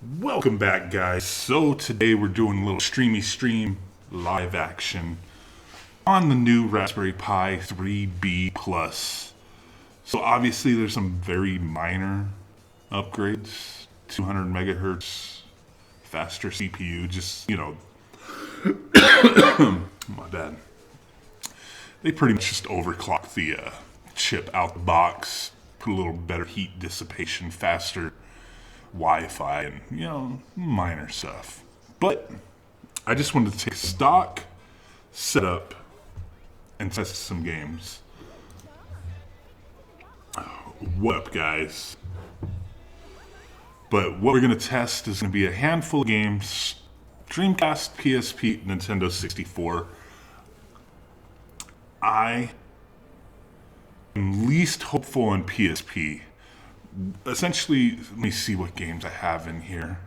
Welcome back, guys. So today we're doing a little stream live action on the new Raspberry Pi 3B Plus. So obviously there's some very minor upgrades. 200 megahertz faster CPU, just, my bad. They pretty much just overclocked the chip out the box, put a little better heat dissipation, faster Wi-Fi, and minor stuff. But I just wanted to take stock, set up, and test some games. What up, guys? But what we're gonna test is gonna be a handful of games: Dreamcast, PSP, Nintendo 64. I am least hopeful on PSP. Essentially, let me see what games I have in here.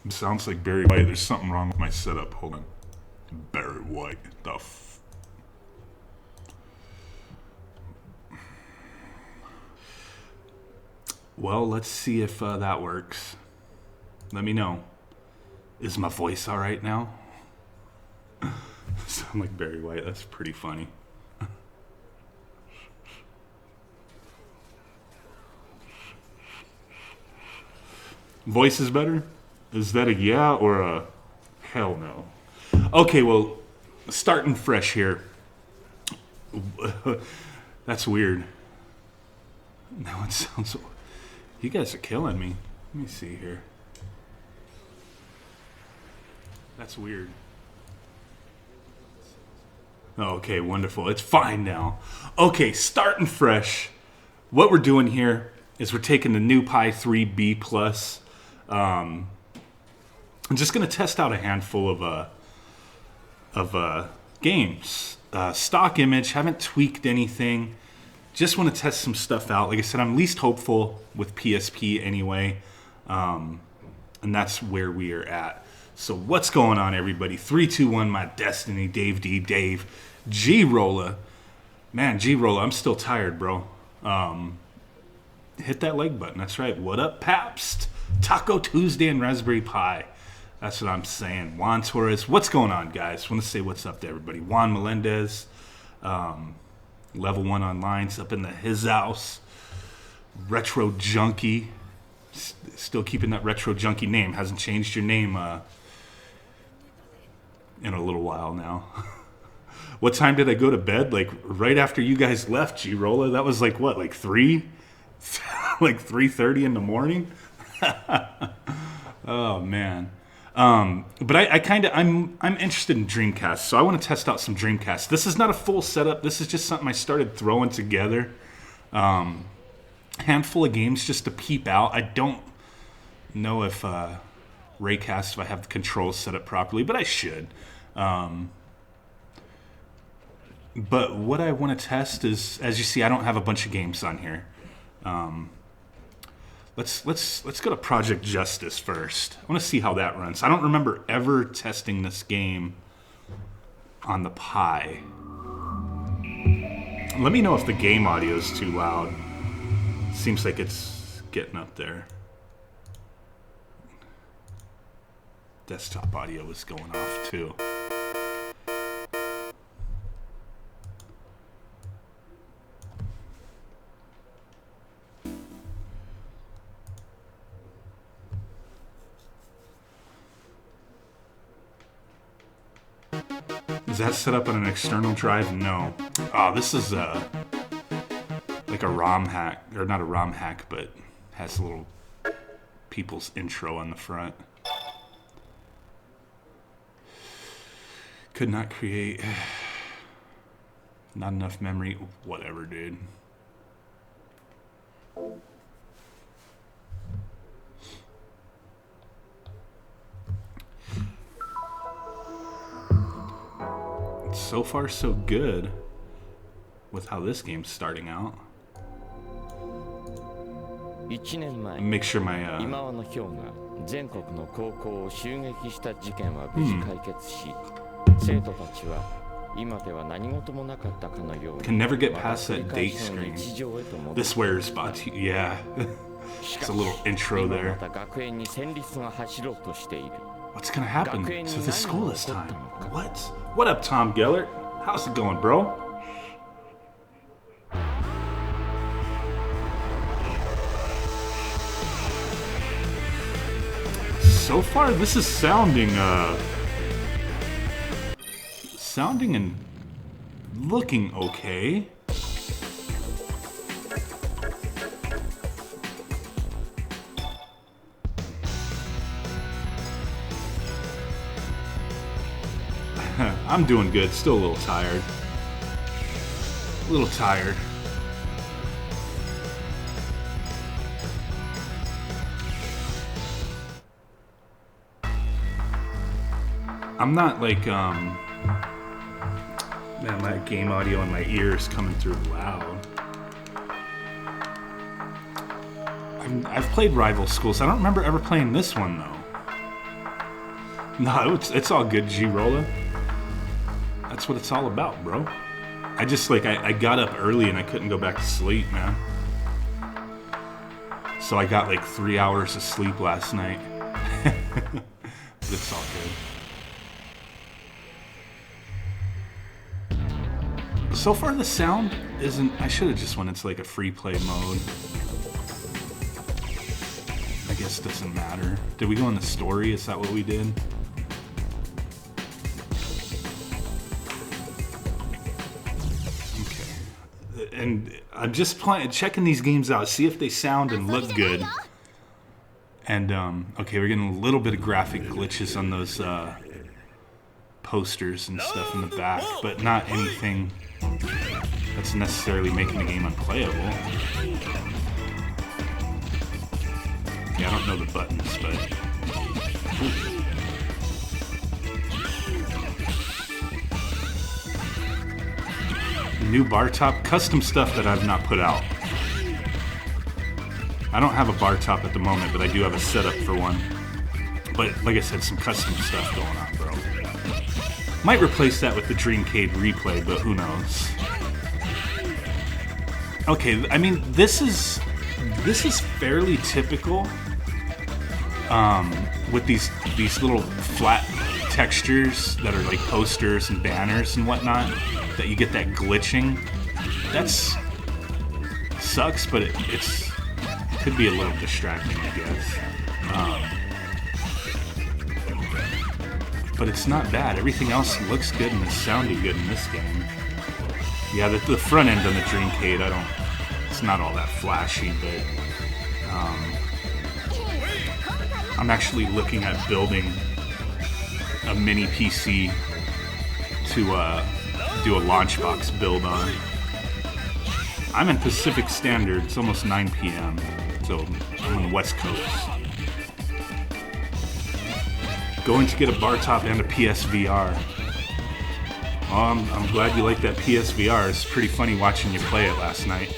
It sounds like Barry White. There's something wrong with my setup. Hold on. Barry White. Well, let's see if that works. Let me know. Is my voice all right now? Sound like Barry White. That's pretty funny. Voice is better? Is that a yeah or a hell no? Okay, well, starting fresh here. That's weird. Now it sounds... You guys are killing me. Let me see here. That's weird. Okay, wonderful. It's fine now. Okay, starting fresh. What we're doing here is we're taking the new Pi 3B Plus. I'm just gonna test out a handful of games. Stock image. Haven't tweaked anything. Just want to test some stuff out. Like I said, I'm least hopeful with PSP anyway, and that's where we are at. So what's going on, everybody? 3, 2, 1. My destiny. Dave D. Dave. G-Rolla. Man, G-Rolla. I'm still tired, bro. Hit that like button. That's right. What up, Pabst? Taco Tuesday and Raspberry Pi. That's what I'm saying. Juan Torres. What's going on, guys? Want to say what's up to everybody. Juan Melendez. Level 1 Online's up in his house. Retro Junkie. Still keeping that Retro Junkie name. Hasn't changed your name in a little while now. What time did I go to bed? Like right after you guys left, G-Rolla. That was like what, like 3? Like 3:30 in the morning? Oh man. But I'm interested in Dreamcast, so I want to test out some Dreamcast. This is not a full setup. This is just something I started throwing together. Handful of games just to peep out. I don't know if Raycast, if I have the controls set up properly, but I should. But what I want to test is, as you see, I don't have a bunch of games on here. Let's go to Project Justice first. I want to see how that runs. I don't remember ever testing this game on the Pi. Let me know if the game audio is too loud. Seems like it's getting up there. Desktop audio is going off too. Is that set up on an external drive? No. Oh, this is like a ROM hack, or not a ROM hack, but has a little people's intro on the front. Could not create. Not enough memory. Whatever, dude. So far, so good with how this game's starting out. Make sure my can never get past that date screen. This wears bought. Yeah. It's a little intro there. What's gonna happen to the school this time? What? What up, Tom Gellert? How's it going, bro? So far, this is sounding and looking okay. I'm doing good, still a little tired. A little tired. I'm not like, man, my game audio in my ears coming through loud. I've played Rival Schools. I don't remember ever playing this one, though. No, it's all good, G-Rolla. That's what it's all about, bro. I just, like, I got up early and I couldn't go back to sleep, man. So I got, like, 3 hours of sleep last night. But it's all good. So far, the sound isn't... I should have just went into, like, a free play mode. I guess it doesn't matter. Did we go in the story? Is that what we did? And I'm just checking these games out, see if they sound and look good. And, okay, we're getting a little bit of graphic glitches on those posters and stuff in the back, but not anything that's necessarily making the game unplayable. Yeah, I don't know the buttons, but... Ooh. New bar top, custom stuff that I've not put out. I don't have a bar top at the moment, but I do have a setup for one. But like I said, some custom stuff going on, bro. Might replace that with the Dreamcast replay, but who knows? Okay, I mean, this is fairly typical with these little flat textures that are like posters and banners and whatnot. That you get that glitching. That's sucks, but it could be a little distracting, I guess. But it's not bad. Everything else looks good and is sounding good in this game. Yeah, the front end on the Dreamcast, it's not all that flashy, but I'm actually looking at building a mini PC to do a launchbox build on. I'm in Pacific Standard. It's almost 9 p.m. So I'm on the West Coast. Going to get a bar top and a PSVR. Well, I'm glad you like that PSVR. It's pretty funny watching you play it last night.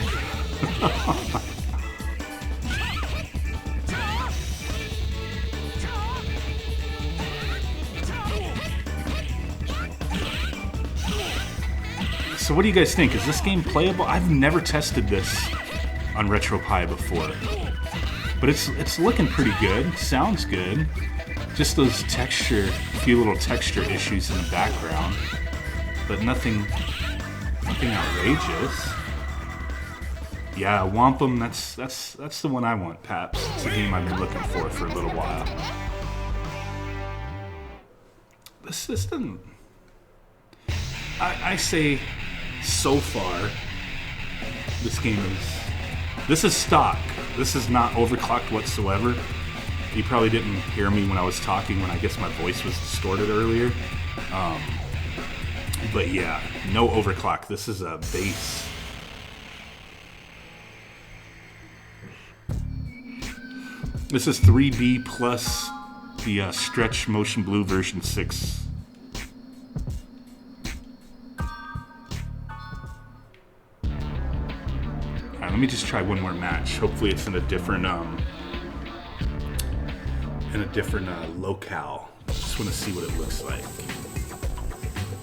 So what do you guys think? Is this game playable? I've never tested this on RetroPie before. But it's looking pretty good. Sounds good. Just those few little texture issues in the background. But nothing outrageous. Yeah, Wampum, that's the one I want, Paps. It's a game I've been looking for a little while. This doesn't... I say... So far, this is stock. This is not overclocked whatsoever. You probably didn't hear me when I was talking when I guess my voice was distorted earlier. But yeah, no overclock. This is a bass. This is 3D plus the Stretch Motion Blue version 6. Let me just try one more match. Hopefully it's in a different locale. Just want to see what it looks like.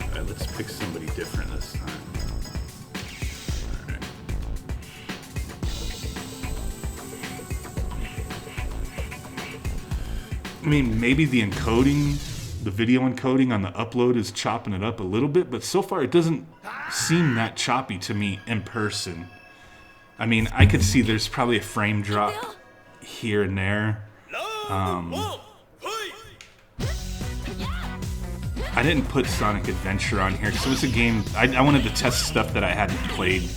All right, let's pick somebody different this time. All right. I mean, maybe the encoding, the video encoding on the upload is chopping it up a little bit, but so far it doesn't seem that choppy to me in person. I mean, I could see there's probably a frame drop here and there. I didn't put Sonic Adventure on here because it was a game, I wanted to test stuff that I hadn't played,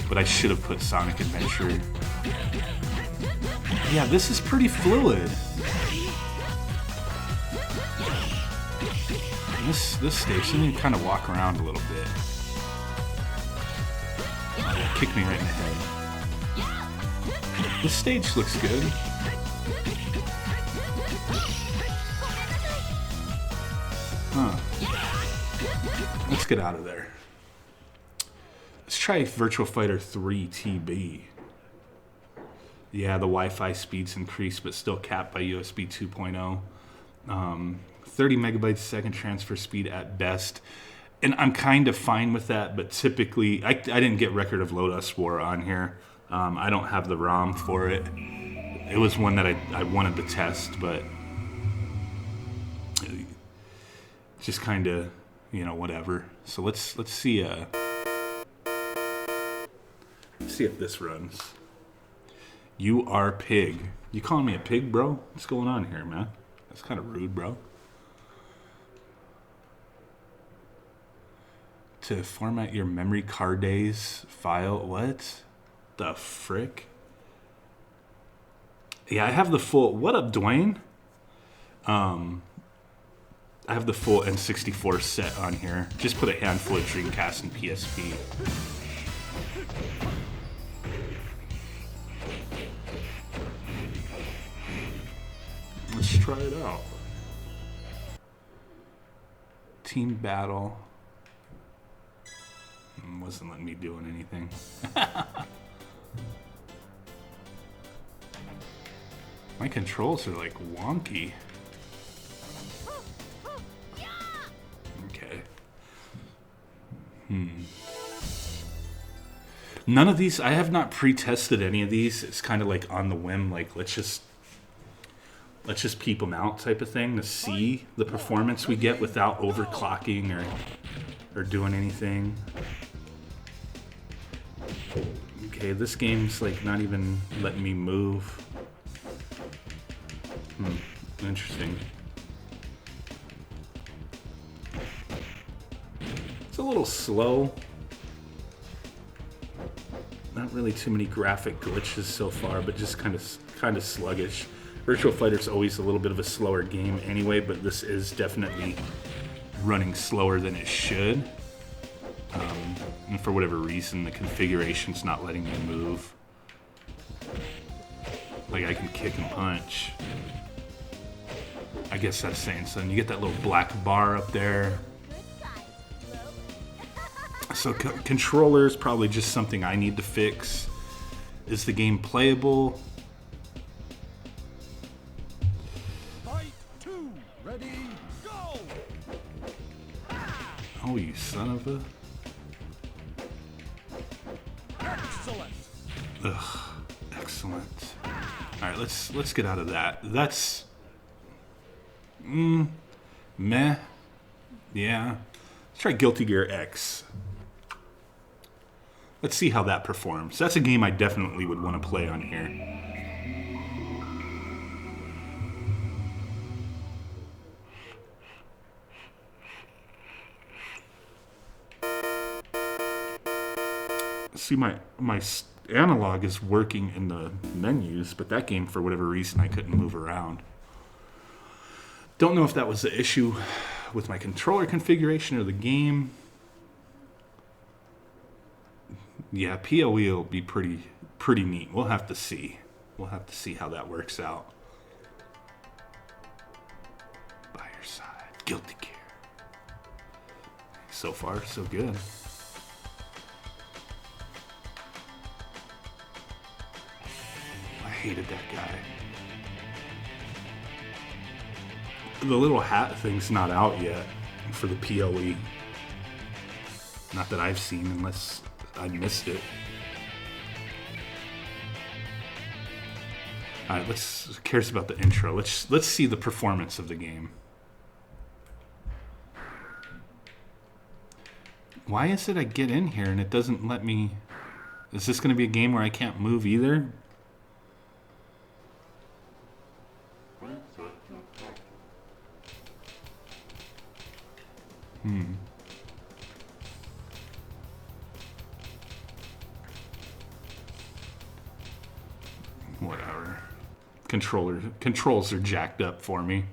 but I should have put Sonic Adventure. Yeah, this is pretty fluid. This station, you kind of walk around a little bit. Oh, yeah, kick me right in the head. This stage looks good. Huh. Let's get out of there. Let's try Virtua Fighter 3 TB. Yeah, the Wi-Fi speeds increased, but still capped by USB 2.0. 30 megabytes a second transfer speed at best. And I'm kind of fine with that, but typically, I didn't get Record of Lodoss War on here. I don't have the ROM for it. It was one that I wanted to test, but just kind of, you know, whatever. So let's see if this runs. You are pig. You calling me a pig, bro? What's going on here, man? That's kind of rude, bro. To format your memory card days file. What the frick? Yeah, I have the full. What up, Dwayne? I have the full N64 set on here. Just put a handful of Dreamcast and PSP. Let's try it out. Team battle. Wasn't letting me doing anything. My controls are like wonky. Okay. None of these, I have not pre-tested any of these. It's kind of like on the whim, like let's just peep them out type of thing to see the performance we get without overclocking or doing anything. Okay, this game's like not even letting me move. Interesting. It's a little slow. Not really too many graphic glitches so far, but just kind of sluggish. Virtua Fighter's always a little bit of a slower game anyway, but this is definitely running slower than it should. And for whatever reason, the configuration's not letting me move. Like I can kick and punch. I guess that's saying something. You get that little black bar up there. So controller's probably just something I need to fix. Is the game playable? Fight 2, ready, go! Oh, you son of a... Excellent. Ugh, excellent. All right, let's get out of that. That's meh. Yeah. Let's try Guilty Gear X. Let's see how that performs. That's a game I definitely would want to play on here. See, my analog is working in the menus, but that game, for whatever reason, I couldn't move around. Don't know if that was the issue with my controller configuration or the game. Yeah, PoE will be pretty neat. We'll have to see. We'll have to see how that works out. By your side, Guilty Gear. So far, so good. I hated that guy. The little hat thing's not out yet for the PoE. Not that I've seen, unless I missed it. All right, who cares about the intro? Let's see the performance of the game. Why is it I get in here and it doesn't let me? Is this going to be a game where I can't move either? Whatever. Controls are jacked up for me.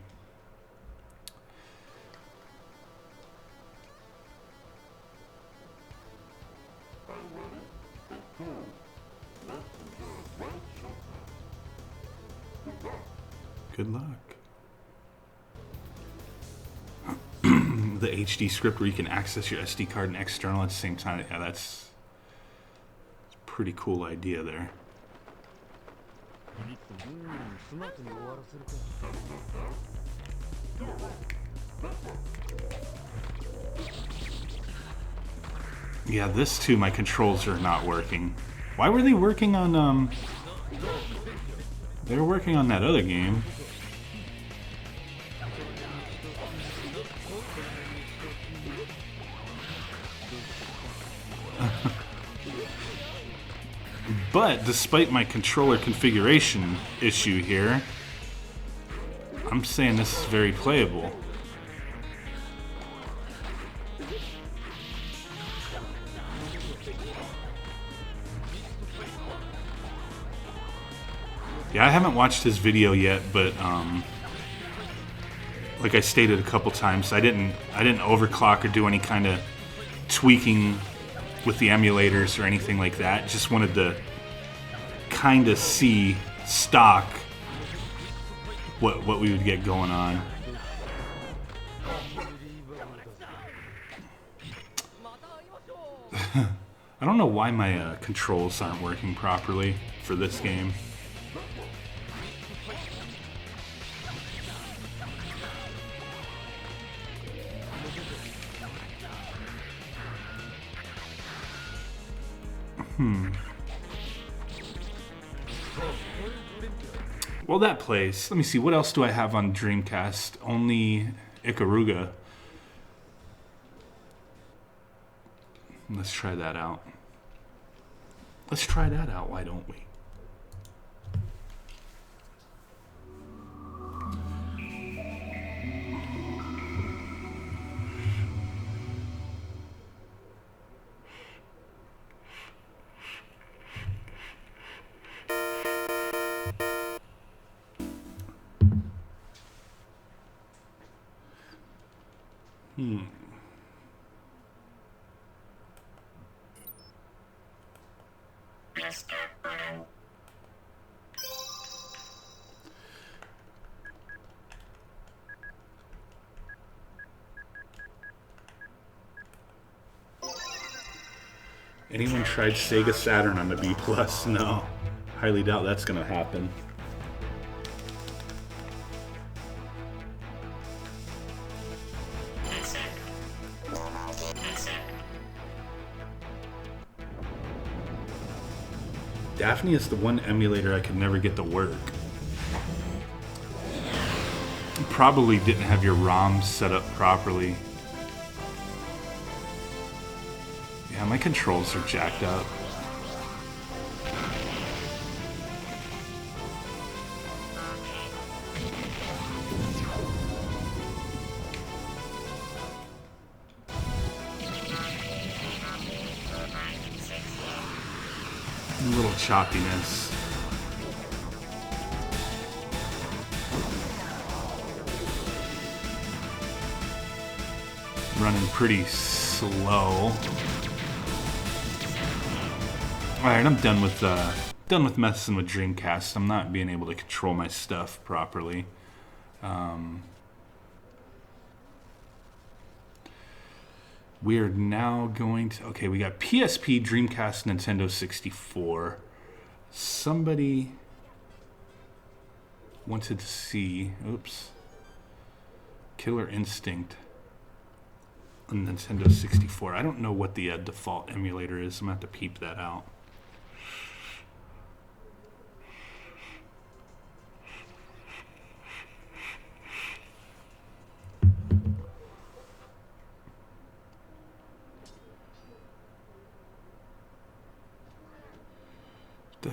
Good luck. The HD script where you can access your SD card and external at the same time. Yeah, that's a pretty cool idea there. Yeah, this too, my controls are not working. Why were they working on, they were working on that other game. But despite my controller configuration issue here, I'm saying this is very playable. Yeah, I haven't watched his video yet, but like I stated a couple times, I didn't overclock or do any kind of tweaking with the emulators or anything like that. Just wanted to kind of see stock what we would get going on. I don't know why my controls aren't working properly for this game. Well, that plays. Let me see. What else do I have on Dreamcast? Only Ikaruga. Let's try that out. Why don't we? Anyone tried Sega Saturn on the B+? No. Highly doubt that's gonna happen. Daphne is the one emulator I could never get to work. You probably didn't have your ROM set up properly. Yeah, my controls are jacked up. A little choppiness. Running pretty slow. Alright, I'm done with messing with Dreamcast. I'm not being able to control my stuff properly. We're now going to... Okay, we got PSP, Dreamcast, Nintendo 64. Somebody wanted to see... Oops. Killer Instinct on Nintendo 64. I don't know what the default emulator is. I'm going to have to peep that out.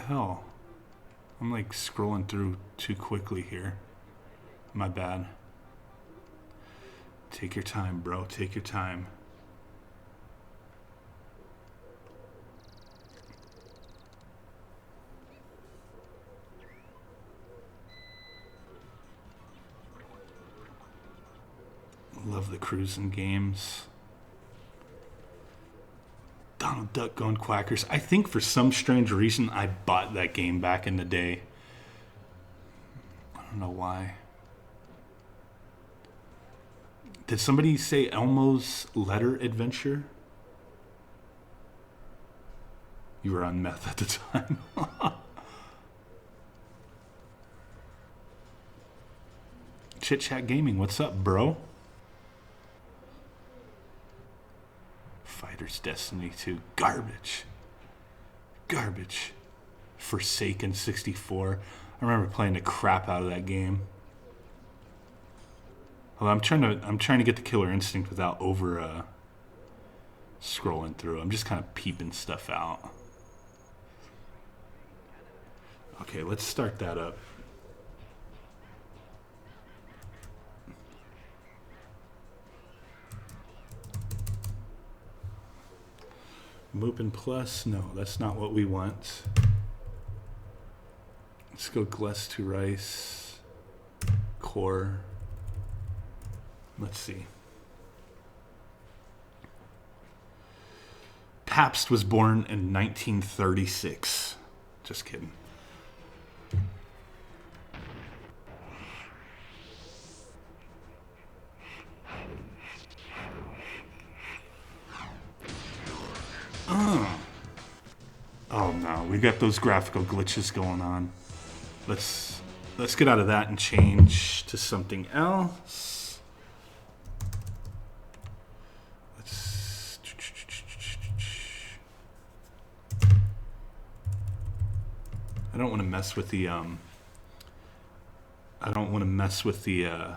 hell? I'm like scrolling through too quickly here. My bad. Take your time, bro. Take your time. Love the Cruis'n games. Donald Duck going Quackers. I think for some strange reason I bought that game back in the day. I don't know why. Did somebody say Elmo's Letter Adventure? You were on meth at the time. Chit Chat Gaming, what's up, bro? Fighter's Destiny 2. Garbage. Garbage. Forsaken 64. I remember playing the crap out of that game. Well, I'm trying to get the Killer Instinct without over scrolling through. I'm just kind of peeping stuff out. Okay, let's start that up. Moopin Plus, no, that's not what we want. Let's go Gless to Rice. Core. Let's see. Pabst was born in 1936. Just kidding. Oh no, we got those graphical glitches going on. Let's get out of that and change to something else. I don't want to mess with the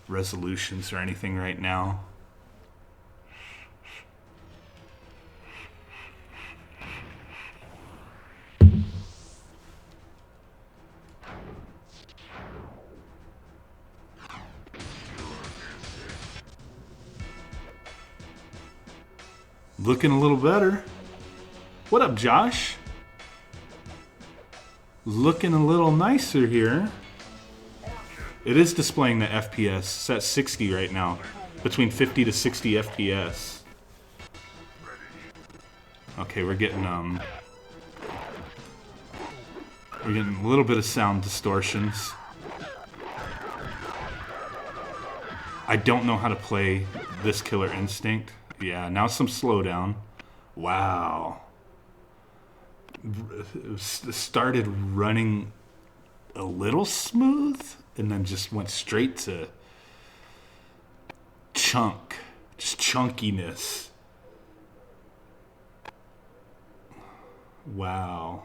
resolutions or anything right now. Looking a little better. What up, Josh? Looking a little nicer here. It is displaying the FPS. It's at 60 right now. Between 50 to 60 FPS. Okay, we're getting a little bit of sound distortions. I don't know how to play this Killer Instinct. Yeah, now some slowdown. Wow. It started running a little smooth and then just went straight to chunk. Just chunkiness. Wow.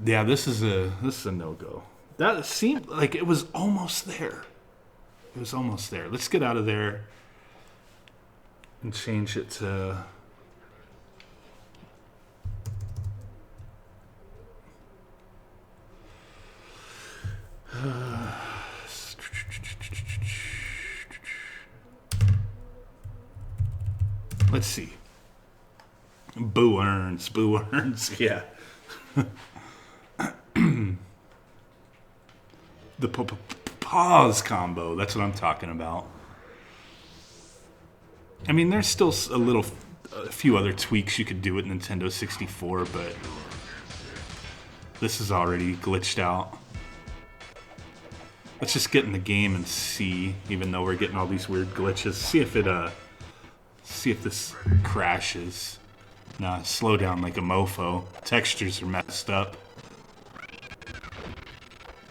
Yeah, this is a no-go. That seemed like it was almost there. It was almost there. Let's get out of there and change it to... Let's see. Boo earns, yeah. The pause combo, that's what I'm talking about. I mean, there's still a few other tweaks you could do with Nintendo 64, but this is already glitched out. Let's just get in the game and see, even though we're getting all these weird glitches, see if this crashes. Nah, slow down like a mofo. Textures are messed up.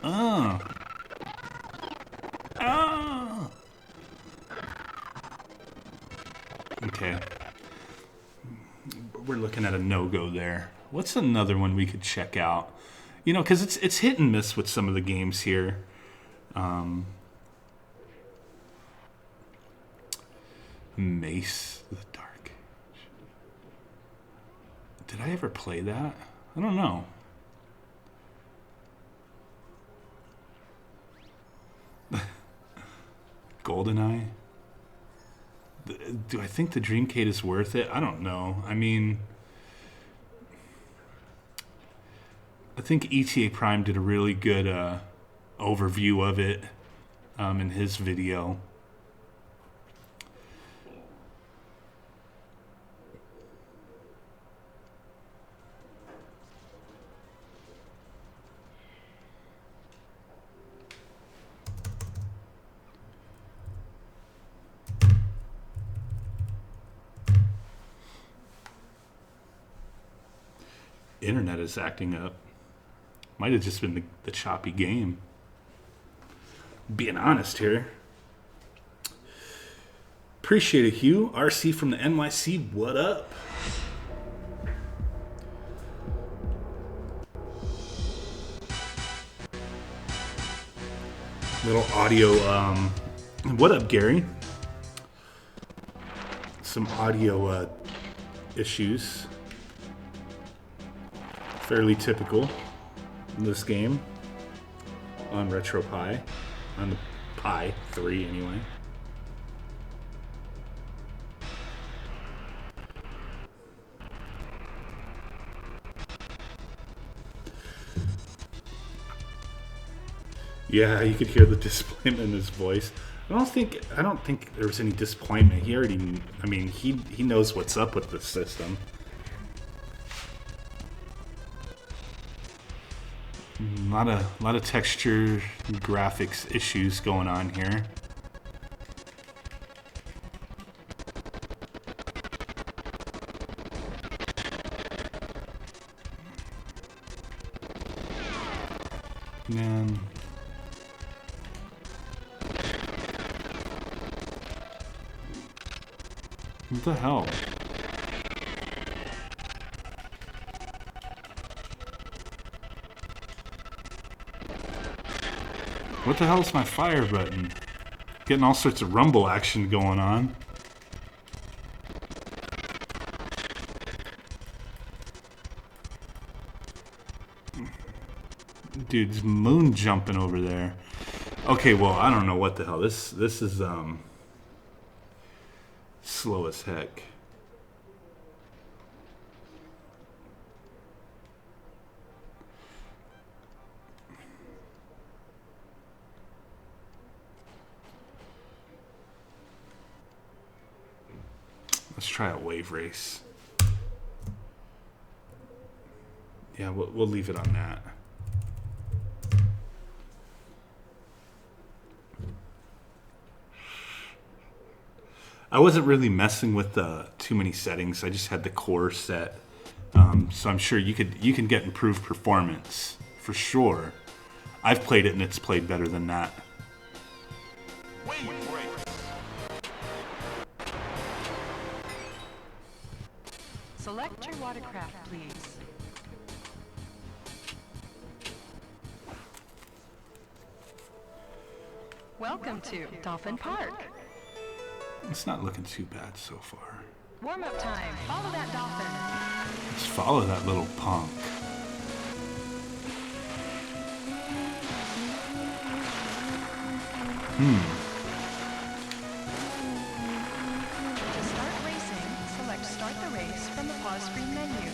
Oh. Oh. Okay. We're looking at a no-go there. What's another one we could check out? You know, because it's hit and miss with some of the games here. Mace, the Dark Age. Did I ever play that? I don't know. GoldenEye? Do I think the Dreamcast is worth it? I don't know. I mean, I think ETA Prime did a really good overview of it in his video. Internet is acting up. Might have just been the choppy game. Being honest here. Appreciate it, Hugh. RC from the NYC, what up? Little audio, what up, Gary? Some audio issues. Fairly typical in this game on RetroPie, on the Pi 3 anyway. Yeah, you could hear the disappointment in his voice. I don't think there was any disappointment. He already, I mean, he knows what's up with the system. A lot of texture graphics issues going on here. Man. What the hell? What the hell is my fire button? Getting all sorts of rumble action going on. Dude's moon jumping over there. Okay, well, I don't know what the hell. This is slow as heck. Let's try a wave race. Yeah, we'll leave it on that. I wasn't really messing with too many settings. I just had the core set, so I'm sure you can get improved performance for sure. I've played it and it's played better than that. Select your watercraft, please. Welcome to Dolphin Park. It's not looking too bad so far. Warm-up time. Follow that dolphin. Let's follow that little punk. To start racing, select Start the Race from the pause screen menu.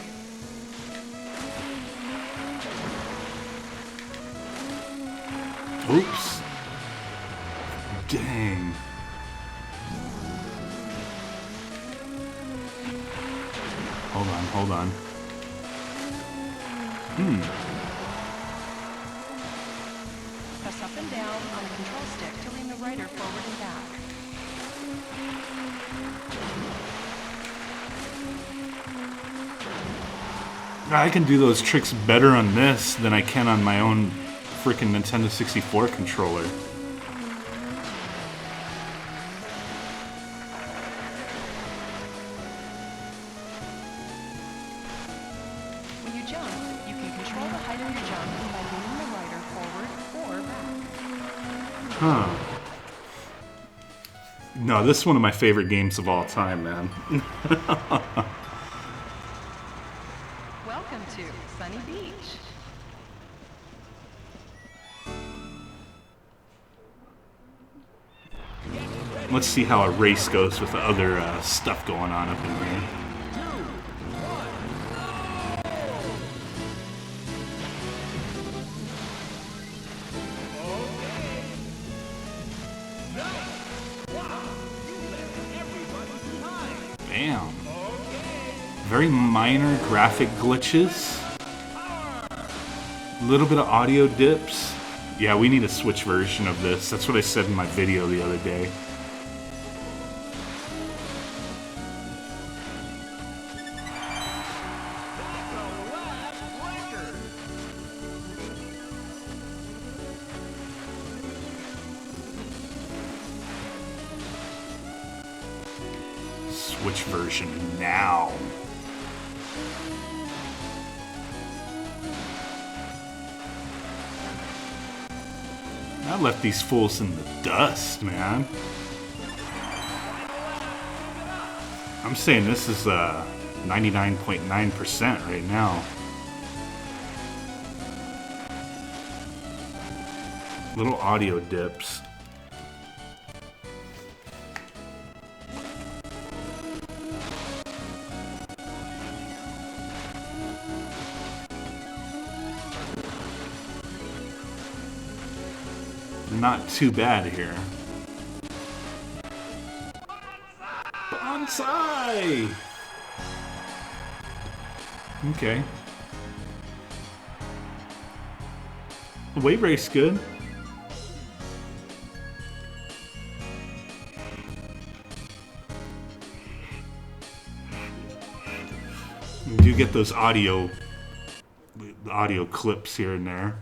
Oops. Dang. Hold on. Press up and down on the control stick to lean the rider forward and back. I can do those tricks better on this than I can on my own freaking Nintendo 64 controller. When you jump, you can control the height of your jump by leaning the rider forward or back. Huh. No, this is one of my favorite games of all time, man. Welcome to Sunny Beach. Let's see how a race goes with the other stuff going on up in here. Bam. Very minor graphic glitches. A little bit of audio dips. Yeah, we need a Switch version of this. That's what I said in my video the other day. Switch version now. I left these fools in the dust, man. I'm saying this is 99.9% right now. Little audio dips. Not too bad here. Bonsai! Okay. The wave race good. You do get those audio clips here and there.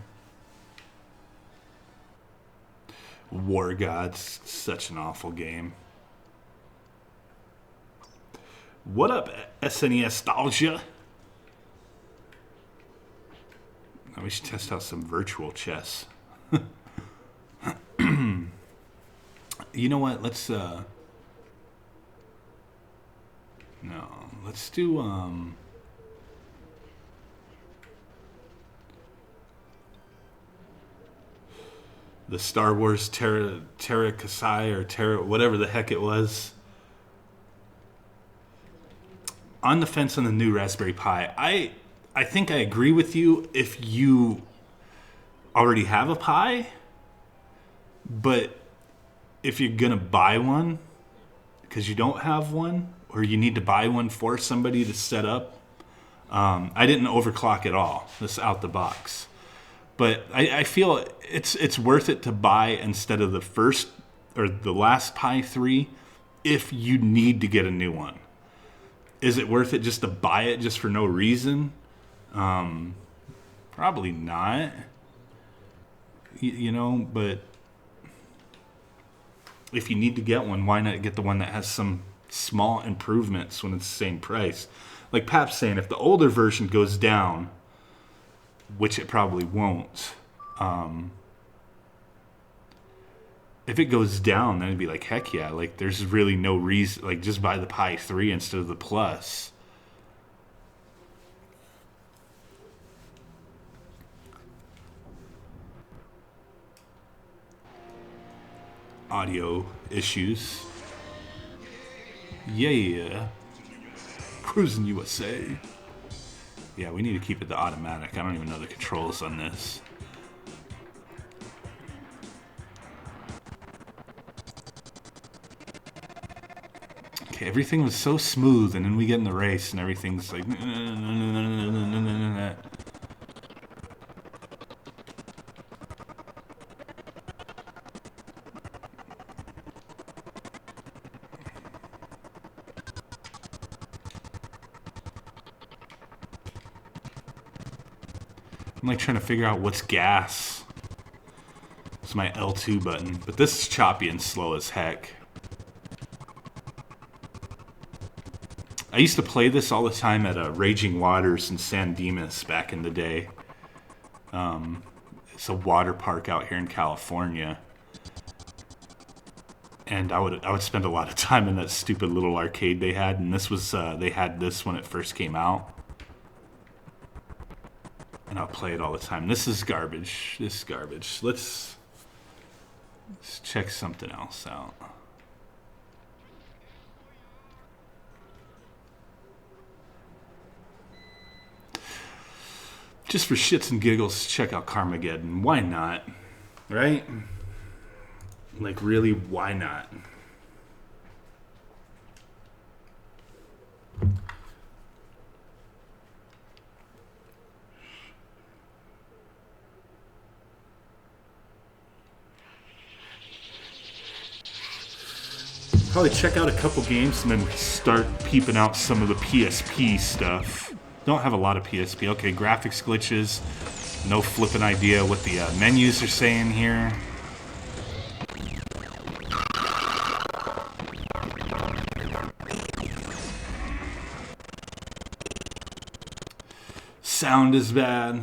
War Gods, such an awful game. What up, SNES nostalgia? Now we should test out some virtual chess. You know what? Let's no, let's do the Star Wars Terra Kasai or Terra, whatever the heck it was. On the fence on the new Raspberry Pi. I think I agree with you if you already have a Pi, but if you're gonna buy one because you don't have one, or you need to buy one for somebody to set up, I didn't overclock at all. This out the box. But I feel it's worth it to buy instead of the first or the last Pi 3 if you need to get a new one. Is it worth it just to buy it just for no reason? Probably not. You know, but if you need to get one, why not get the one that has some small improvements when it's the same price? Like Pap's saying, if the older version goes down, which it probably won't. If it goes down, then it'd be like, heck yeah, like there's really no reason, like just buy the Pi 3 instead of the Plus. Audio issues. Yeah. Cruis'n USA. Yeah, we need to keep it to automatic. I don't even know the controls on this. Okay, everything was so smooth, and then we get in the race, and everything's like... I'm like trying to figure out what's gas. It's my L2 button, but this is choppy and slow as heck. I used to play this all the time at Raging Waters in San Dimas back in the day. It's a water park out here in California. And I would spend a lot of time in that stupid little arcade they had, and this was they had this when it first came out. and I'll play it all the time. This is garbage. This is garbage. Let's check something else out. Just for shits and giggles, check out Carmageddon. Why not? Right? Like, really, why not? Probably check out a couple games and then start peeping out some of the PSP stuff. Don't have a lot of PSP. Okay, graphics glitches. No flipping idea what the menus are saying here. Sound is bad.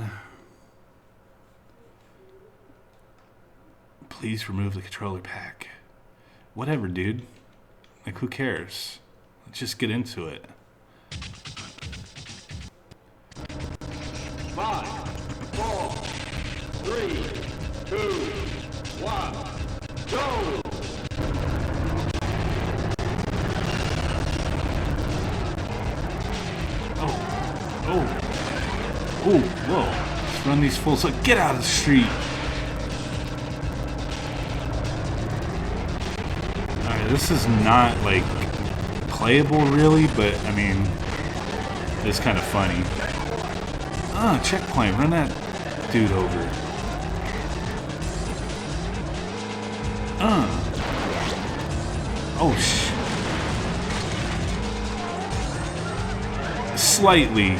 Please remove the controller pack. Whatever, dude. Like, who cares? Let's just get into it. 5, 4, 3, 2, 1, go! Oh, whoa. Let's run these full circles. Get out of the street. Alright, this is not, like, playable, really, but, I mean, it's kind of funny. Ah, checkpoint. Run that dude over. Oh, Slightly.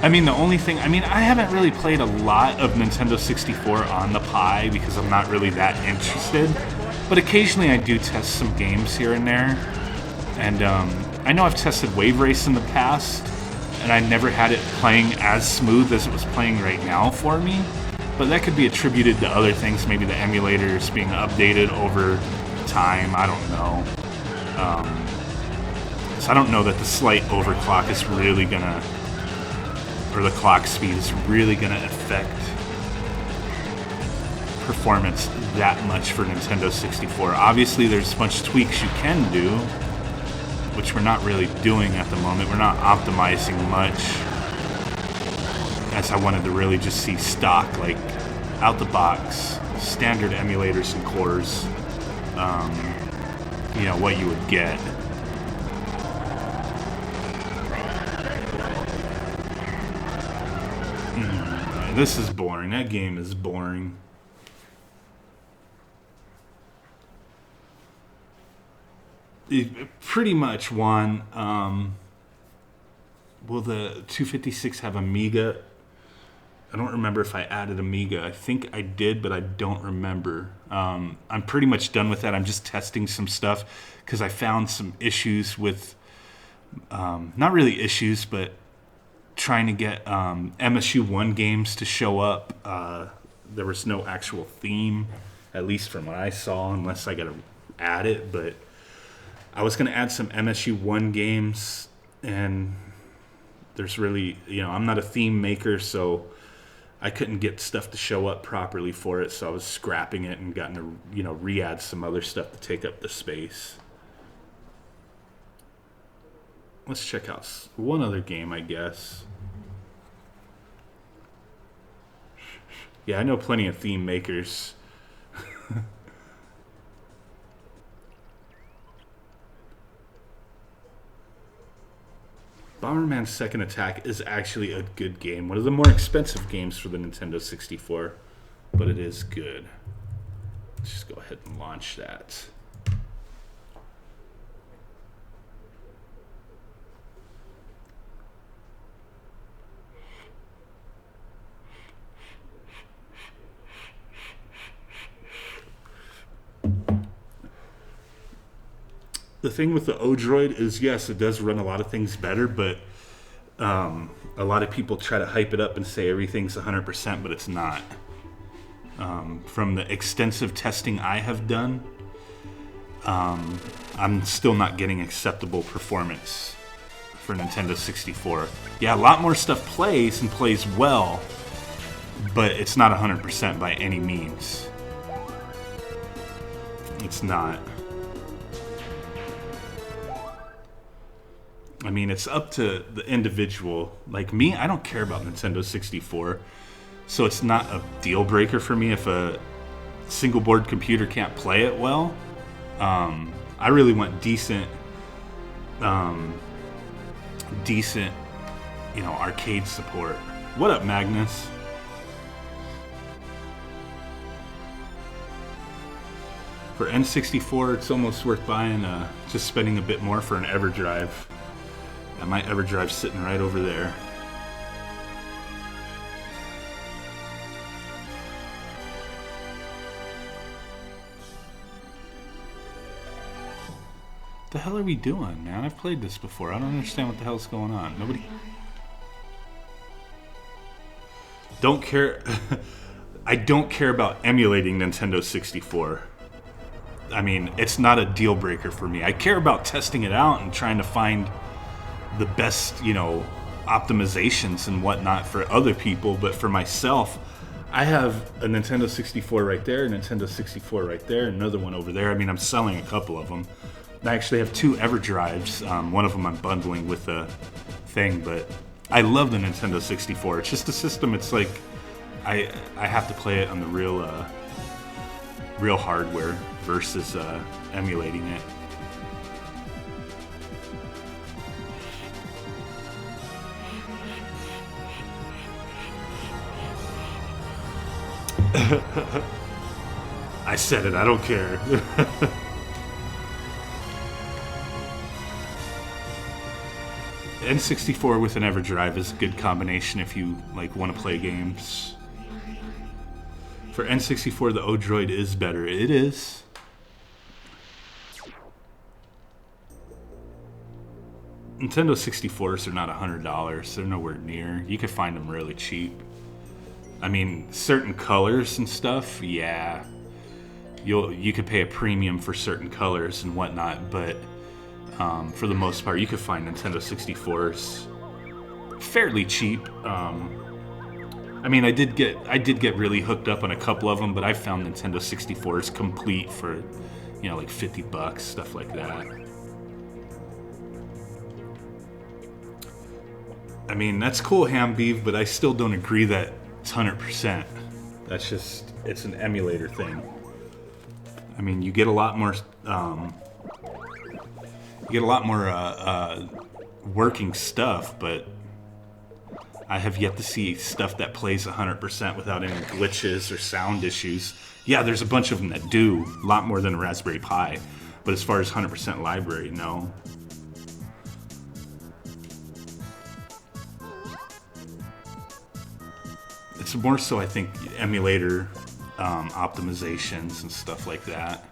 I mean, the only thing... I mean, I haven't really played a lot of Nintendo 64 on the Pi because I'm not really that interested. But occasionally I do test some games here and there. And, I know I've tested Wave Race in the past, and I never had it playing as smooth as it was playing right now for me. But that could be attributed to other things, maybe the emulators being updated over time, I don't know. So I don't know that the slight overclock is really gonna, or the clock speed is really gonna affect performance that much for Nintendo 64. Obviously there's a bunch of tweaks you can do, which we're not really doing at the moment. We're not optimizing much, as I wanted to really just see stock, like, out the box, standard emulators and cores, you know, what you would get. This is boring. That game is boring. It pretty much won. Will the 256 have Amiga? I don't remember if I added Amiga. I think I did, but I don't remember. I'm pretty much done with that. I'm just testing some stuff because I found some issues with, not really issues, but trying to get MSU1 games to show up. There was no actual theme, at least from what I saw, unless I got to add it. But I was going to add some MSU1 games, and there's really, you know, I'm not a theme maker, so I couldn't get stuff to show up properly for it, so I was scrapping it and gotten to, you know, re-add some other stuff to take up the space. Let's check out one other game, I guess. Yeah, I know plenty of theme makers. Bomberman's Second Attack is actually a good game. One of the more expensive games for the Nintendo 64, but it is good. Let's just go ahead and launch that. The thing with the Odroid is, yes, it does run a lot of things better, but a lot of people try to hype it up and say everything's 100%, but it's not. From the extensive testing I have done, I'm still not getting acceptable performance for Nintendo 64. Yeah, a lot more stuff plays and plays well, but it's not 100% by any means. It's not. I mean, it's up to the individual. Like me, I don't care about Nintendo 64, so it's not a deal breaker for me if a single board computer can't play it well. I really want decent, you know, arcade support. What up, Magnus? For N64, it's almost worth buying, just spending a bit more for an EverDrive. And my EverDrive's sitting right over there. What the hell are we doing, man? I've played this before. I don't understand what the hell's going on. Nobody... Don't care... I don't care about emulating Nintendo 64. I mean, it's not a deal breaker for me. I care about testing it out and trying to find the best, you know, optimizations and whatnot for other people, but for myself, I have a Nintendo 64 right there, a Nintendo 64 right there, another one over there. I mean, I'm selling a couple of them. I actually have 2 EverDrives. One of them I'm bundling with a thing, but I love the Nintendo 64. It's just a system. It's like I have to play it on the real hardware versus emulating it. I said it, I don't care. N64 with an EverDrive is a good combination if you like want to play games. For N64, the Odroid is better. It is. Nintendo 64s are not $100. They're nowhere near. You can find them really cheap. I mean, certain colors and stuff, yeah. You could pay a premium for certain colors and whatnot, but for the most part, you could find Nintendo 64s fairly cheap. I mean, I did get really hooked up on a couple of them, but I found Nintendo 64s complete for, you know, like $50, stuff like that. I mean, that's cool, Hambeef, but I still don't agree that it's 100%. That's just, it's an emulator thing. I mean, you get a lot more, working stuff, but I have yet to see stuff that plays 100% without any glitches or sound issues. Yeah, there's a bunch of them that do, a lot more than a Raspberry Pi, but as far as 100% library, no. It's more so, I think, emulator optimizations and stuff like that.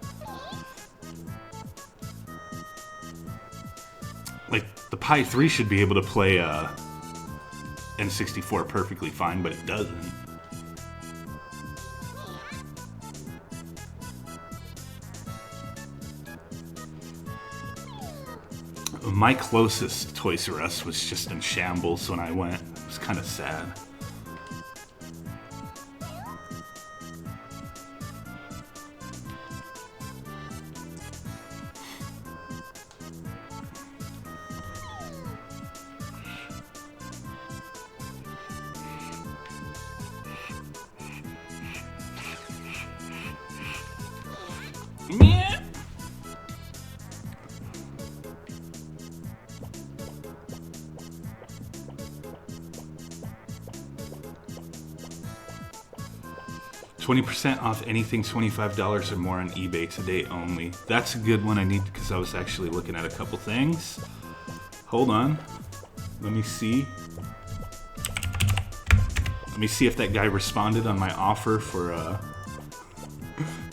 Like, the Pi 3 should be able to play N64 perfectly fine, but it doesn't. My closest Toys R Us was just in shambles when I went. It was kind of sad. Yeah. 20% off anything $25 or more on eBay today only. That's a good one I need because I was actually looking at a couple things. Hold on. Let me see. Let me see if that guy responded on my offer for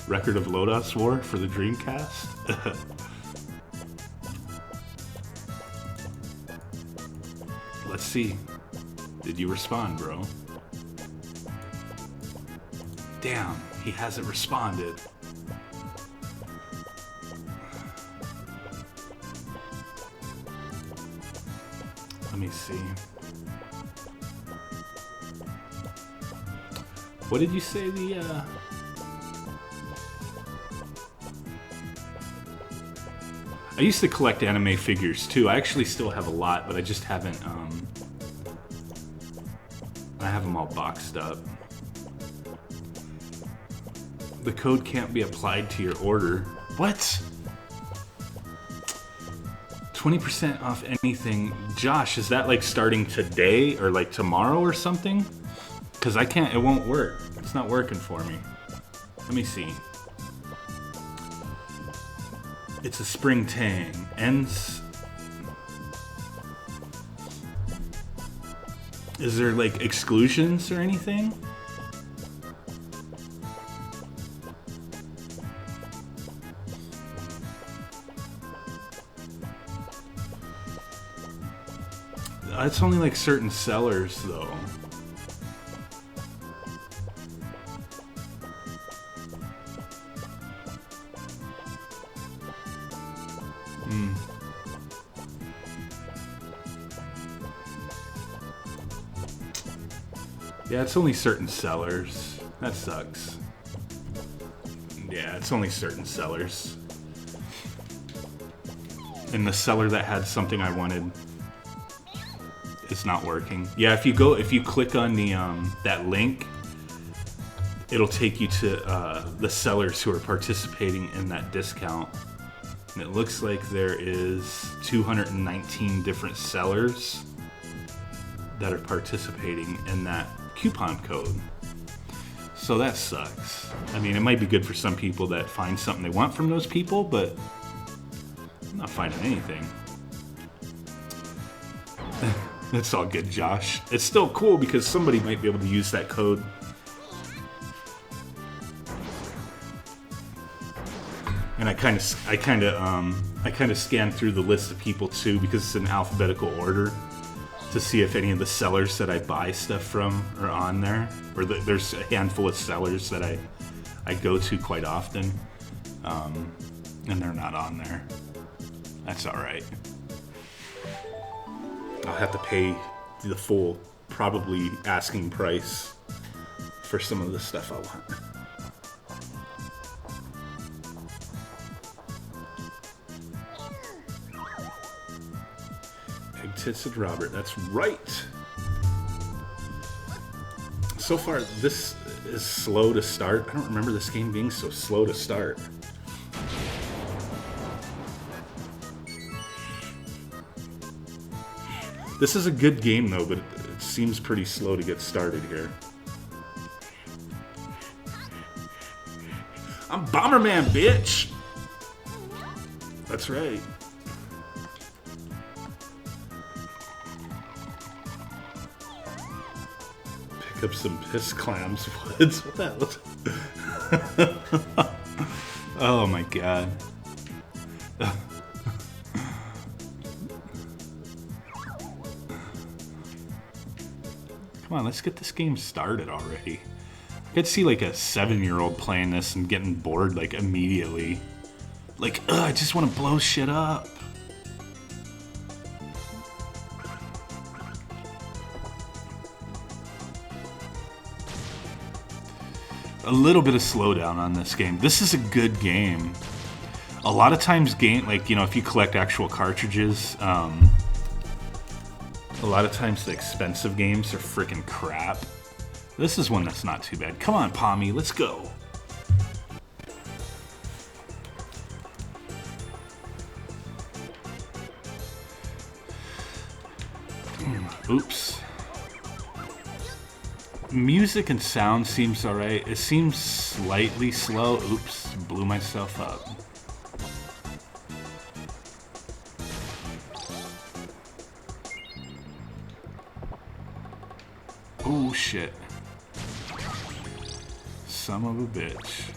Record of Lodos War for the Dreamcast. Let's see. Did you respond, bro? Damn, he hasn't responded. Let me see. What did you say the I used to collect anime figures too. I actually still have a lot, but I just haven't I have them all boxed up. The code can't be applied to your order. What? 20% off anything. Josh, is that like starting today or like tomorrow or something? Because I can't, it won't work. It's not working for me. Let me see. It's a spring tang. Ends. Is there like exclusions or anything? It's only like certain sellers though. Yeah, it's only certain sellers. That sucks. Yeah, it's only certain sellers. And the seller that had something I wanted is not working. Yeah, if you click on the that link, it'll take you to the sellers who are participating in that discount. And it looks like there is 219 different sellers that are participating in that coupon code. So that sucks. I mean, it might be good for some people that find something they want from those people, but I'm not finding anything. It's all good, Josh. It's still cool because somebody might be able to use that code. And I kind of scanned through the list of people too because it's in alphabetical order to see if any of the sellers that I buy stuff from are on there, or there's a handful of sellers that I go to quite often, and they're not on there. That's all right. I'll have to pay the full, probably asking price for some of the stuff I want. Egg Tits and Robert, that's right. So far, this is slow to start. I don't remember this game being so slow to start. This is a good game though, but it seems pretty slow to get started here. I'm Bomberman, bitch! That's right. Pick up some piss clams woods. What the hell? Oh my god. Come on, let's get this game started already. I could see like a 7-year-old playing this and getting bored like immediately. Like, ugh, I just want to blow shit up. A little bit of slowdown on this game. This is a good game. A lot of times like, you know, if you collect actual cartridges, a lot of times the expensive games are freaking crap. This is one that's not too bad. Come on, Pommy, let's go. Oops. Music and sound seems alright. It seems slightly slow. Oops, blew myself up. Oh shit. Son of a bitch.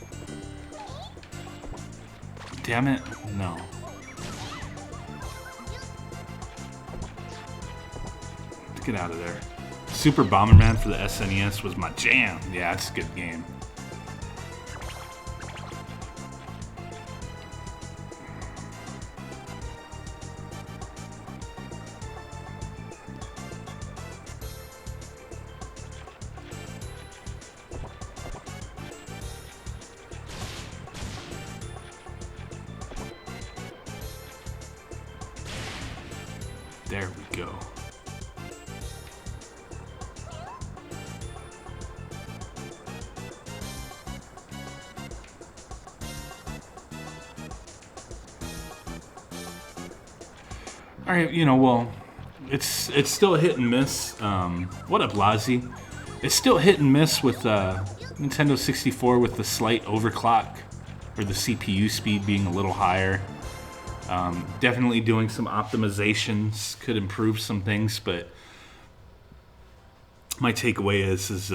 Damn it. No. Get out of there. Super Bomberman for the SNES was my jam. Yeah, it's a good game. There we go. All right, you know, well, it's still hit and miss. What up, Lazi? It's still hit and miss with Nintendo 64 with the slight overclock or the CPU speed being a little higher. Definitely doing some optimizations could improve some things, but my takeaway is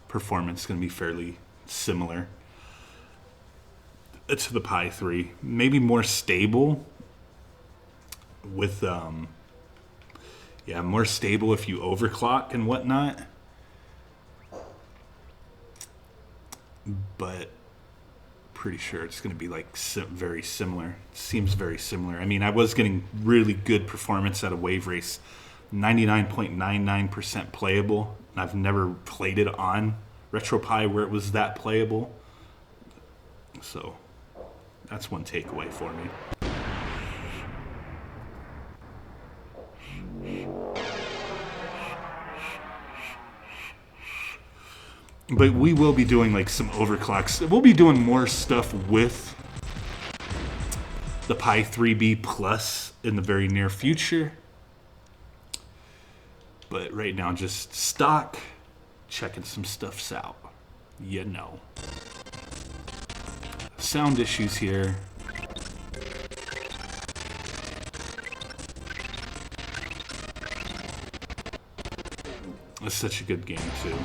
performance going to be fairly similar to the Pi 3. Maybe more stable with more stable if you overclock and whatnot, but pretty sure it's going to be like very similar. It seems very similar. I mean, I was getting really good performance out of Wave Race, 99.99% playable. I've never played it on RetroPie where it was that playable, so that's one takeaway for me. But we will be doing like some overclocks. We'll be doing more stuff with the Pi 3B Plus in the very near future. But right now, just stock, checking some stuffs out. You know. Sound issues here. It's such a good game, too.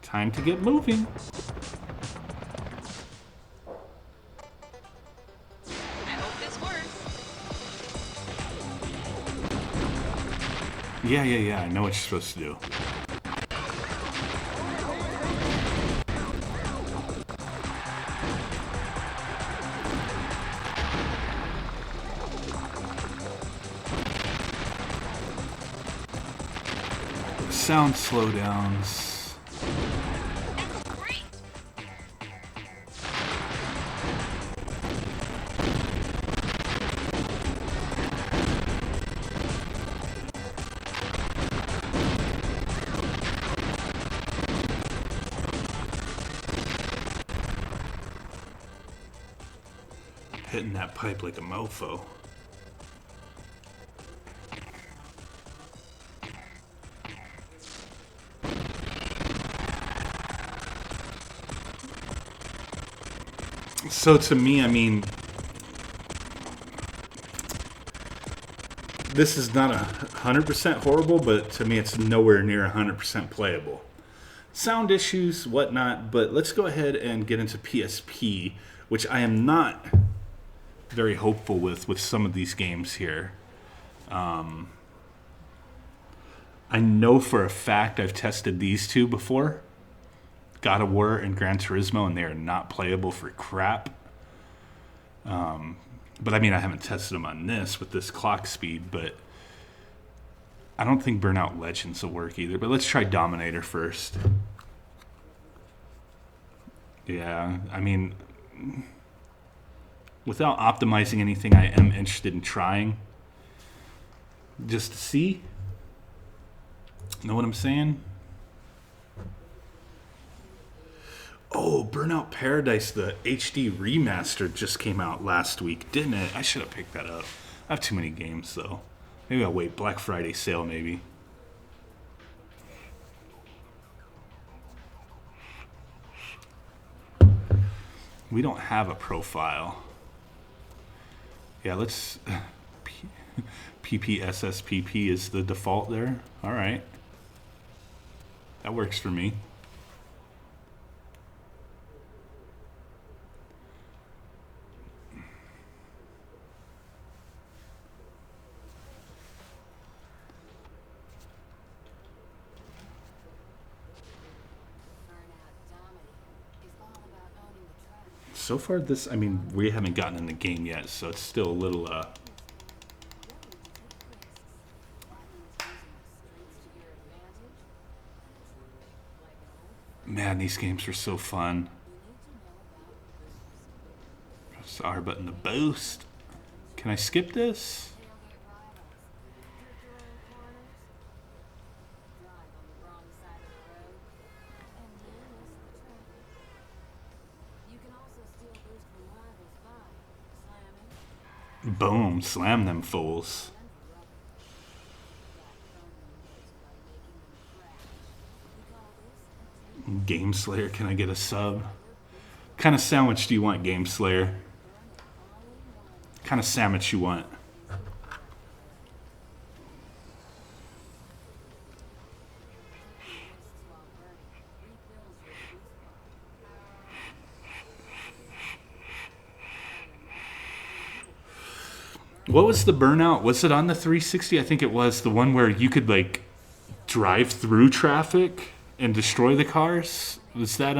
Time to get moving. I hope this works. Yeah. I know what you're supposed to do. Sound slowdowns. Hitting that pipe like a mofo. So to me, I mean, this is not 100% horrible, but to me it's nowhere near 100% playable. Sound issues, whatnot, but let's go ahead and get into PSP, which I am not very hopeful with some of these games here. I know for a fact I've tested these two before, God of War and Gran Turismo, and they are not playable for crap. But I mean, I haven't tested them on this with this clock speed, but I don't think Burnout Legends will work either. But let's try Dominator first. Yeah, I mean, without optimizing anything, I am interested in trying. Just to see. Know what I'm saying? Oh, Burnout Paradise, the HD remaster just came out last week, didn't it? I should have picked that up. I have too many games, though. Maybe I'll wait. Black Friday sale, maybe. We don't have a profile. Yeah, let's... PPSSPP is the default there. All right. That works for me. So far, this, I mean, we haven't gotten in the game yet, so it's still a little, Man, these games are so fun. It's the R button to boost. Can I skip this? Boom, slam them fools. Game Slayer, can I get a sub? What kind of sandwich do you want, Game Slayer? What kind of sandwich you want? What was the Burnout? Was it on the 360? I think it was the one where you could like drive through traffic and destroy the cars. Was that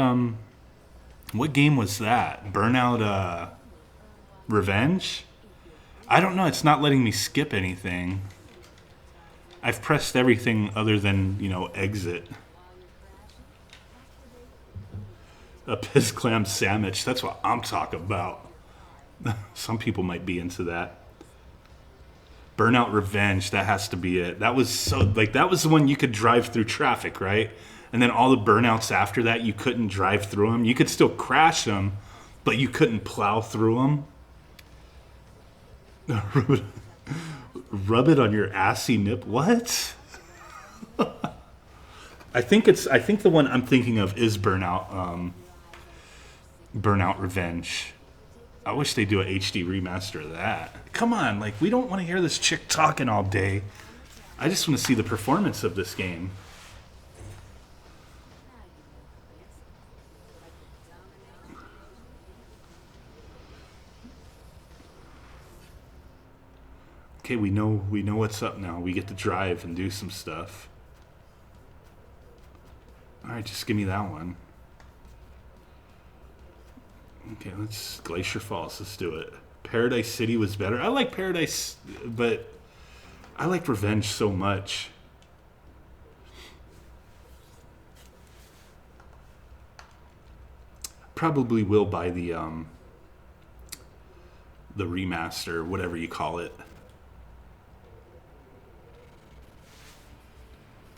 what game was that? Burnout Revenge? I don't know, it's not letting me skip anything. I've pressed everything other than, you know, exit. A piss clam sandwich, that's what I'm talking about. Some people might be into that. Burnout Revenge, that has to be it. That was so, like, that was the one you could drive through traffic, right? And then all the burnouts after that, you couldn't drive through them. You could still crash them, but you couldn't plow through them. Rub it on your assy nip. What? I think the one I'm thinking of is Burnout Revenge. I wish they do a HD remaster of that. Come on, like, we don't want to hear this chick talking all day. I just want to see the performance of this game. Okay, we know what's up now. We get to drive and do some stuff. Alright, just give me that one. Okay, let's Glacier Falls. Let's do it. Paradise City was better. I like Paradise, but I like Revenge so much. Probably will buy the remaster, whatever you call it.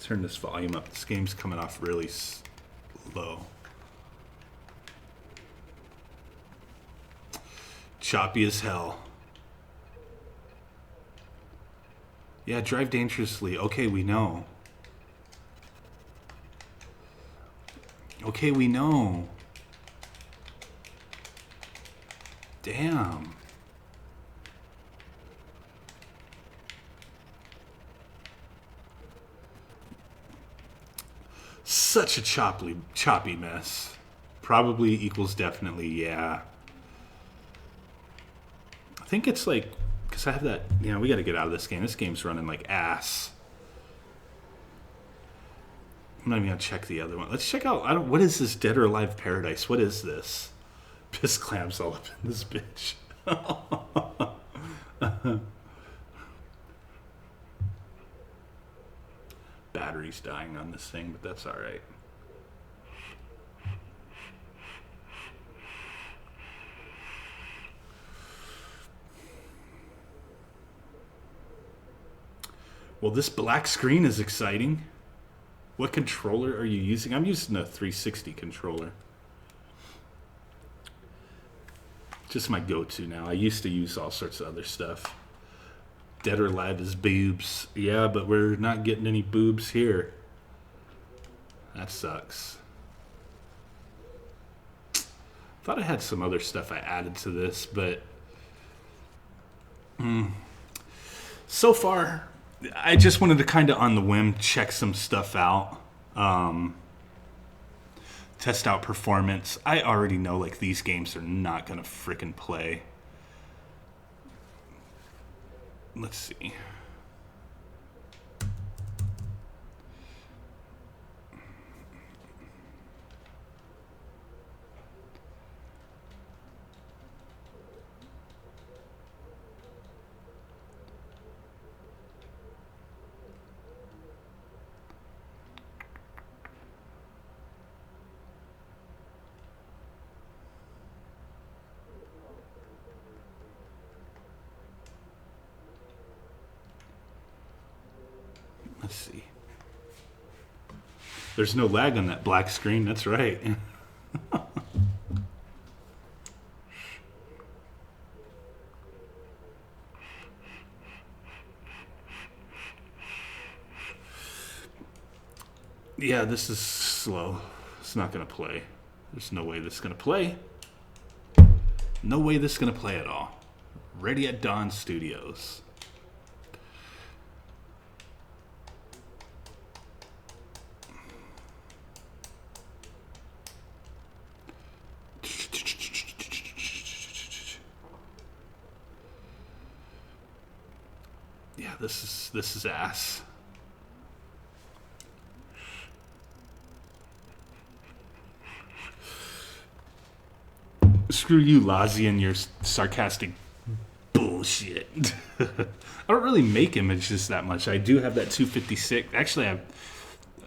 Turn this volume up. This game's coming off really low. Choppy as hell. Yeah, drive dangerously. Okay, we know. Okay, we know. Damn. Such a choppy mess. Probably equals definitely, yeah. I think it's like, because I have that, you know, we got to get out of this game. This game's running like ass. I'm not even going to check the other one. Let's check out, what is this Dead or Alive Paradise? What is this? Piss clams all up in this bitch. Battery's dying on this thing, but that's all right. Well, this black screen is exciting. What controller are you using? I'm using a 360 controller. Just my go-to now. I used to use all sorts of other stuff. Dead or Alive is boobs. Yeah, but we're not getting any boobs here. That sucks. Thought I had some other stuff I added to this, but so far, I just wanted to kind of on the whim check some stuff out. Test out performance. I already know, like, these games are not gonna frickin' play. Let's see. Let's see. There's no lag on that black screen. That's right. Yeah, this is slow. It's not going to play. There's no way this is going to play. No way this is going to play at all. Ready at Dawn Studios. Yeah, this is ass. Screw you, Lazi, and your sarcastic bullshit. I don't really make images that much. I do have that 256. Actually, I'm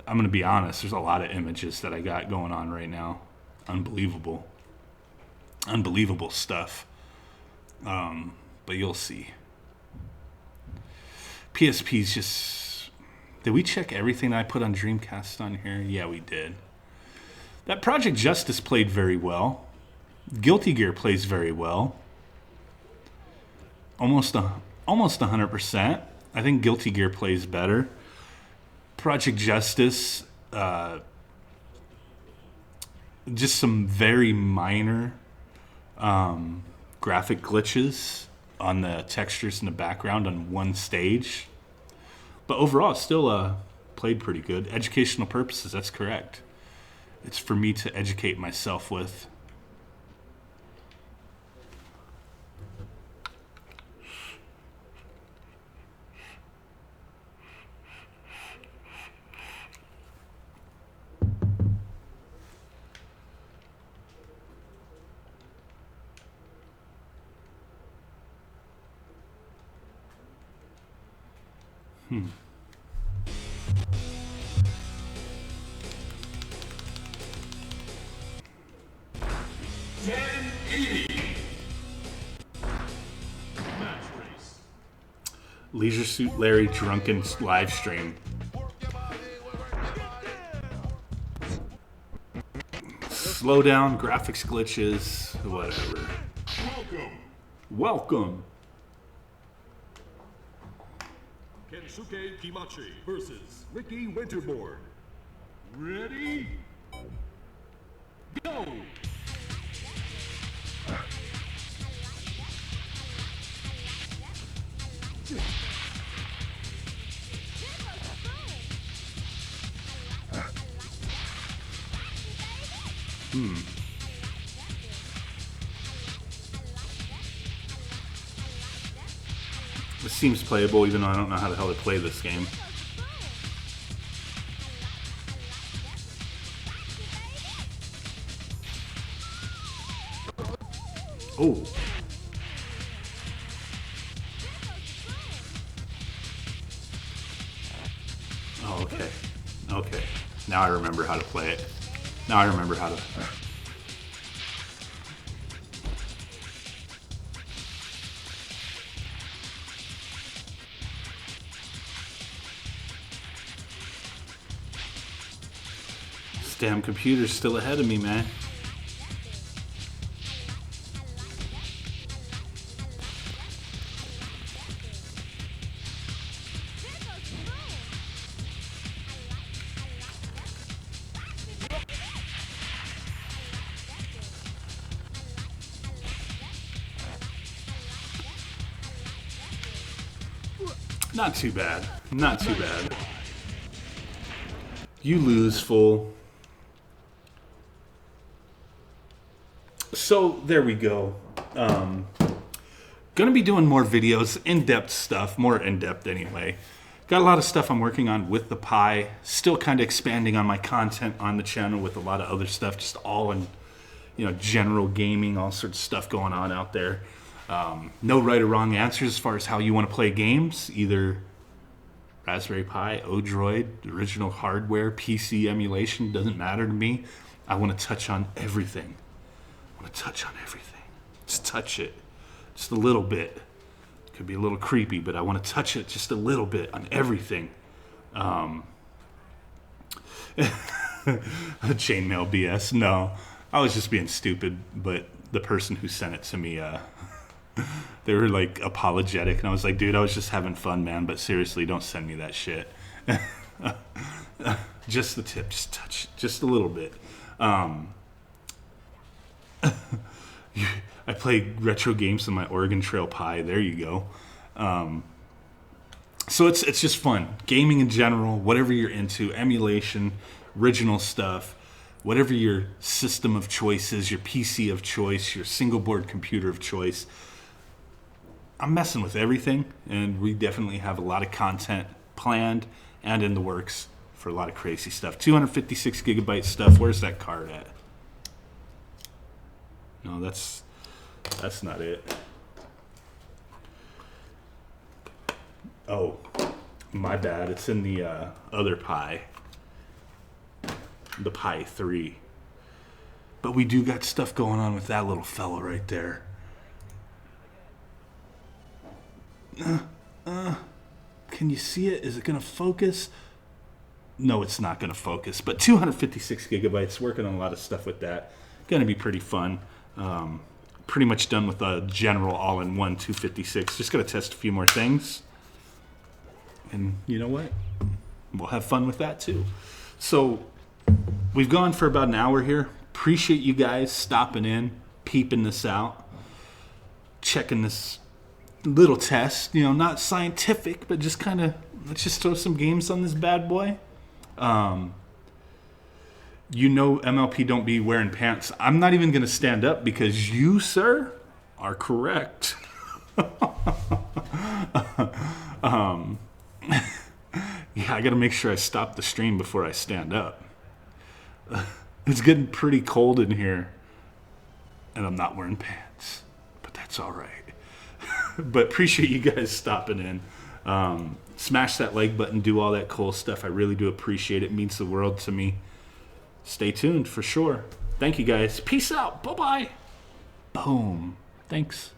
going to be honest. There's a lot of images that I got going on right now. Unbelievable. Unbelievable stuff. But you'll see. PSP's just... Did we check everything that I put on Dreamcast on here? Yeah, we did. That Project Justice played very well. Guilty Gear plays very well. Almost 100%. I think Guilty Gear plays better. Project Justice, just some very minor graphic glitches on the textures in the background on one stage. But overall, still played pretty good. Educational purposes, that's correct. It's for me to educate myself with. Leisure Suit Larry drunken live stream. Slow down, graphics glitches, whatever. Welcome. Kensuke Kimachi versus Ricky Winterbourne. Ready? Go! This seems playable, even though I don't know how the hell to play this game. Oh. Oh, okay. Okay. Now I remember how to play it. Now I remember how to... This damn computer's still ahead of me, man. Not too bad. Not too bad. You lose, fool. So, there we go. Gonna be doing more videos, in-depth stuff, more in-depth anyway. Got a lot of stuff I'm working on with the Pi. Still kind of expanding on my content on the channel with a lot of other stuff, just all in, general gaming, all sorts of stuff going on out there. No right or wrong answers as far as how you want to play games. Either Raspberry Pi, Odroid, original hardware, PC emulation, doesn't matter to me. I want to touch on everything. I want to touch on everything. Just touch it. Just a little bit. Could be a little creepy, but I want to touch it just a little bit on everything. Chainmail BS. No, I was just being stupid, but the person who sent it to me, they were like apologetic, and I was like, dude, I was just having fun, man, but seriously, don't send me that shit. Just the tip, just touch, just a little bit. I play retro games on my Oregon Trail Pi. There you go. So it's just fun. Gaming in general, whatever you're into, emulation, original stuff, whatever your system of choice is, your PC of choice, your single board computer of choice. I'm messing with everything, and we definitely have a lot of content planned and in the works for a lot of crazy stuff. 256 gigabyte stuff. Where's that card at? No, that's not it. Oh, my bad. It's in the other Pi. The Pi 3. But we do got stuff going on with that little fella right there. Can you see it? Is it going to focus? No, it's not going to focus. But 256 gigabytes, working on a lot of stuff with that. Going to be pretty fun. Pretty much done with a general all-in-one 256. Just got to test a few more things. And you know what? We'll have fun with that too. So we've gone for about an hour here. Appreciate you guys stopping in, peeping this out, checking this little test. You know, not scientific, but just kind of, let's just throw some games on this bad boy. You know MLP don't be wearing pants. I'm not even going to stand up because you, sir, are correct. Yeah, I got to make sure I stop the stream before I stand up. It's getting pretty cold in here, and I'm not wearing pants, but that's all right. But appreciate you guys stopping in. Smash that like button, do all that cool stuff. I really do appreciate it. It means the world to me. Stay tuned for sure. Thank you guys. Peace out. Bye-bye. Boom. Thanks.